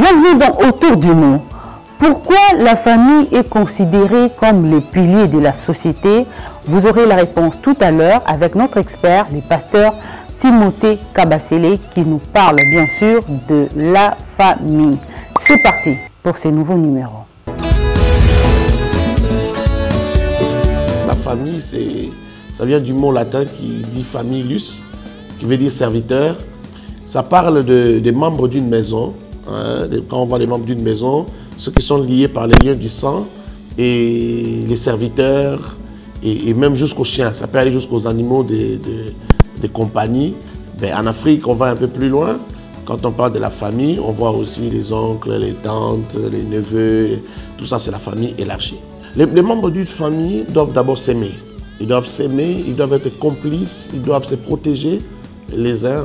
Bienvenue dans Autour du nous. Pourquoi la famille est considérée comme les piliers de la société? Vous aurez la réponse tout à l'heure avec notre expert, le pasteur Timothée Kabasele, qui nous parle bien sûr de la famille. C'est parti pour ces nouveaux numéros. La famille, ça vient du mot latin qui dit familius, qui veut dire serviteur. Ça parle des membres d'une maison. Quand on voit les membres d'une maison, ceux qui sont liés par les liens du sang, et les serviteurs, et même jusqu'aux chiens. Ça peut aller jusqu'aux animaux des compagnies. Mais en Afrique, on va un peu plus loin. Quand on parle de la famille, on voit aussi les oncles, les tantes, les neveux. Tout ça, c'est la famille élargie. Les membres d'une famille doivent d'abord s'aimer. Ils doivent s'aimer, ils doivent être complices, ils doivent se protéger. Les uns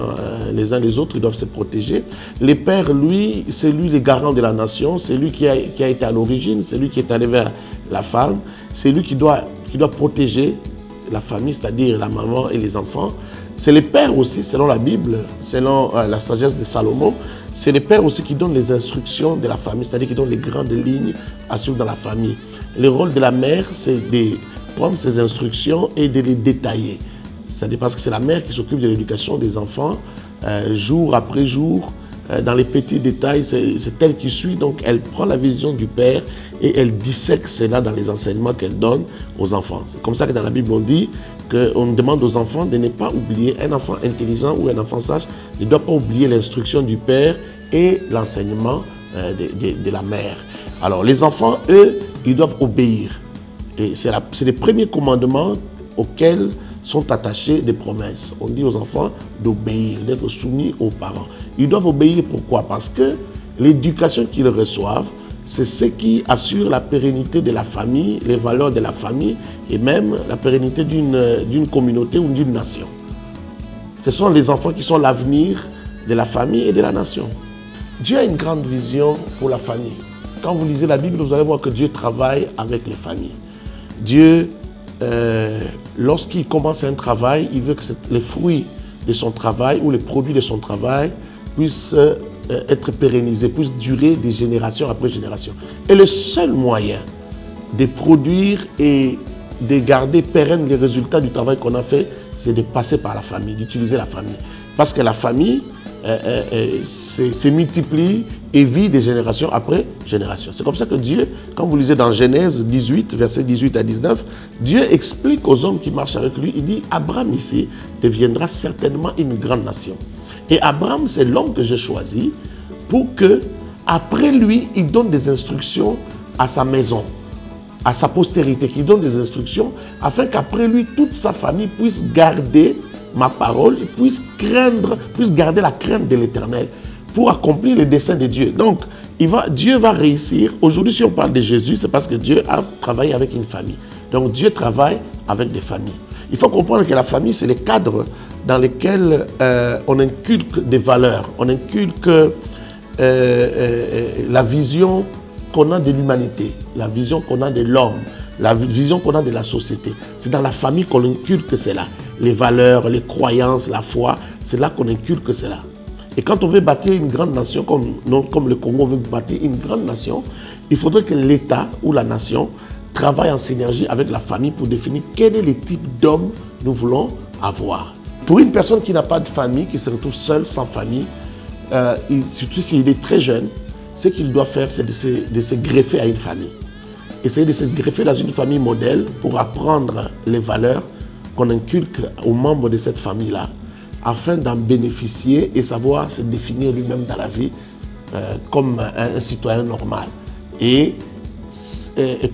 les autres, ils doivent se protéger. Le père, lui, c'est lui le garant de la nation, c'est lui qui a été à l'origine, c'est lui qui est allé vers la femme, c'est lui qui doit protéger la famille, c'est-à-dire la maman et les enfants. C'est le père aussi, selon la Bible, selon la sagesse de Salomon, c'est le père aussi qui donne les instructions de la famille, c'est-à-dire qui donne les grandes lignes à suivre dans la famille. Le rôle de la mère, c'est de prendre ces instructions et de les détailler. C'est-à-dire parce que c'est la mère qui s'occupe de l'éducation des enfants, jour après jour, dans les petits détails, c'est elle qui suit. Donc elle prend la vision du père et elle dissèque cela dans les enseignements qu'elle donne aux enfants. C'est comme ça que dans la Bible on dit qu'on demande aux enfants de ne pas oublier, un enfant intelligent ou un enfant sage ne doit pas oublier l'instruction du père et l'enseignement de la mère. Alors les enfants, eux, ils doivent obéir. Et c'est les premiers commandements auxquels sont attachées des promesses. On dit aux enfants d'obéir, d'être soumis aux parents. Ils doivent obéir pourquoi? Parce que l'éducation qu'ils reçoivent, c'est ce qui assure la pérennité de la famille, les valeurs de la famille et même la pérennité d'une communauté ou d'une nation. Ce sont les enfants qui sont l'avenir de la famille et de la nation. Dieu a une grande vision pour la famille. Quand vous lisez la Bible, vous allez voir que Dieu travaille avec les familles. Dieu, lorsqu'il commence un travail, il veut que les fruits de son travail ou les produits de son travail puissent être pérennisés, puissent durer des générations après générations. Et le seul moyen de produire et de garder pérennes les résultats du travail qu'on a fait, c'est de passer par la famille, d'utiliser la famille. Parce que la famille se multiplie et vit des générations après générations. C'est comme ça que Dieu, quand vous lisez dans Genèse 18, versets 18 à 19, Dieu explique aux hommes qui marchent avec lui, il dit « Abraham ici deviendra certainement une grande nation. » Et Abraham, c'est l'homme que j'ai choisi pour que, après lui, il donne des instructions à sa maison, à sa postérité, qu'il donne des instructions afin qu'après lui, toute sa famille puisse garder ma parole, puisse garder la crainte de l'Éternel pour accomplir les desseins de Dieu. Donc, Dieu va réussir. Aujourd'hui, si on parle de Jésus, c'est parce que Dieu a travaillé avec une famille. Donc, Dieu travaille avec des familles. Il faut comprendre que la famille, c'est le cadre dans lequel on inculque des valeurs, on inculque la vision qu'on a de l'humanité, la vision qu'on a de l'homme, la vision qu'on a de la société. C'est dans la famille qu'on inculque cela. Les valeurs, les croyances, la foi, c'est là qu'on inculque cela. Et quand on veut bâtir une grande nation, comme le Congo veut bâtir une grande nation, il faudrait que l'État ou la nation travaille en synergie avec la famille pour définir quel est le type d'homme nous voulons avoir. Pour une personne qui n'a pas de famille, qui se retrouve seule, sans famille, surtout s'il est très jeune, ce qu'il doit faire, c'est de se greffer à une famille. Essayer de se greffer dans une famille modèle pour apprendre les valeurs qu'on inculque aux membres de cette famille-là, afin d'en bénéficier et savoir se définir lui-même dans la vie comme un citoyen normal. Et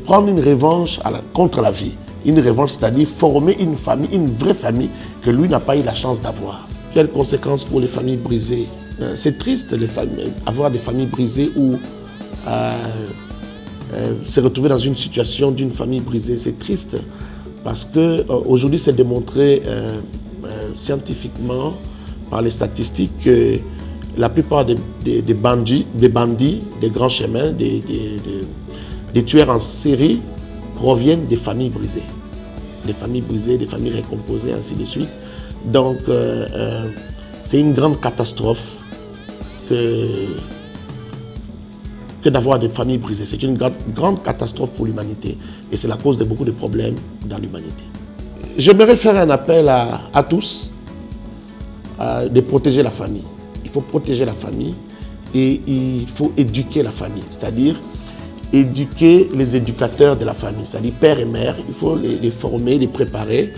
prendre une revanche contre la vie. Une revanche, c'est-à-dire former une famille, une vraie famille que lui n'a pas eu la chance d'avoir. Quelles conséquences pour les familles brisées? C'est triste avoir des familles brisées ou se retrouver dans une situation d'une famille brisée. C'est triste parce qu'aujourd'hui c'est démontré scientifiquement par les statistiques que la plupart des bandits, des grands chemins, des tueurs en série proviennent des familles brisées. Des familles brisées, des familles récomposées, ainsi de suite. Donc, c'est une grande catastrophe que d'avoir des familles brisées. C'est une grande catastrophe pour l'humanité et c'est la cause de beaucoup de problèmes dans l'humanité. J'aimerais faire un appel à tous de protéger la famille. Il faut protéger la famille et il faut éduquer la famille, c'est-à-dire éduquer les éducateurs de la famille, c'est-à-dire père et mère. Il faut les former, les préparer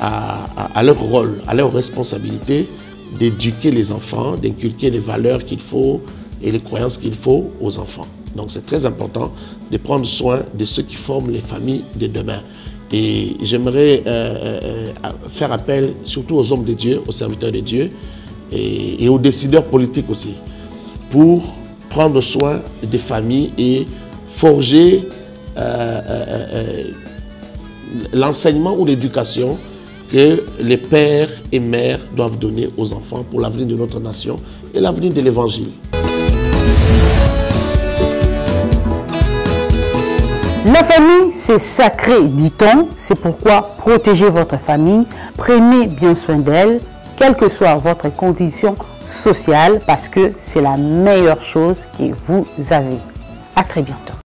à leur rôle, à leur responsabilité d'éduquer les enfants, d'inculquer les valeurs qu'il faut et les croyances qu'il faut aux enfants. Donc c'est très important de prendre soin de ceux qui forment les familles de demain. Et j'aimerais faire appel surtout aux hommes de Dieu, aux serviteurs de Dieu et aux décideurs politiques aussi, pour prendre soin des familles et forger l'enseignement ou l'éducation que les pères et mères doivent donner aux enfants pour l'avenir de notre nation et l'avenir de l'Évangile. La famille, c'est sacré, dit-on. C'est pourquoi protégez votre famille, prenez bien soin d'elle, quelle que soit votre condition sociale, parce que c'est la meilleure chose que vous avez. À très bientôt.